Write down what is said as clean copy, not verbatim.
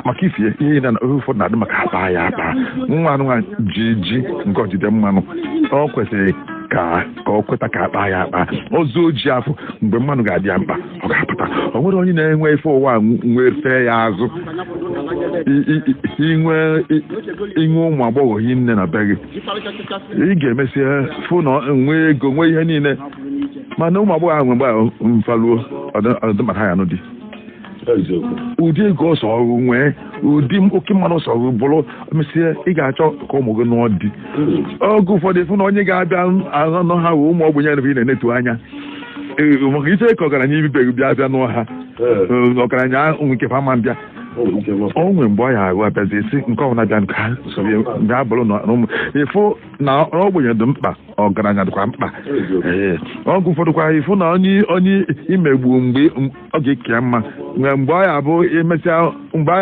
maka ifie ihe na ụfọdụ na-adị maka akpa ya akpa nwa ji nke ọjide mmanụ ọ kwesịrị ka ọ kweta ka akpa ya akpa ozu oji afọ mgbe mmanụ ga-adị ya mkpa ọ ga-apụta o nwere onye na-enwe ife ụwa nwefee ya azụ inwe ụmụ agbọghọ yi nne na be gị ị ga-emesịa fụ na nwee ego nwee ihe niile mana ụmụ agbọghọ ahụ mgbe mfaluo ọdịmata ya n'ụdị ụdị ego ọsọ ọrụ nwee ụdị oke mmanụ ọsọ ọrụ bụrụ mesịa ị ga-achọ ka ụmụ gị nụọ dị oge ụfọdụ fụ na onye ga-abịa anọ ha wee ụmụ ogbenye ị na-enetu anya maka iche ka ọgaranya ibibeghị bịa n'ụọ ha ọgaranya nke fama mbịa o nwere mgbe ọ ya ahụ abịazi esi nke ọbụla bịa nke bịa bụrụ na ụmụ ịfụ na ogbenye dị mkpa ọgaranya dịkwa mkpa ọgụ ụfọdụkwa ịfụ na onye imegbu mgbe ọ ga-eke ya mma mgbe ọ ya bụ emesịa mgbe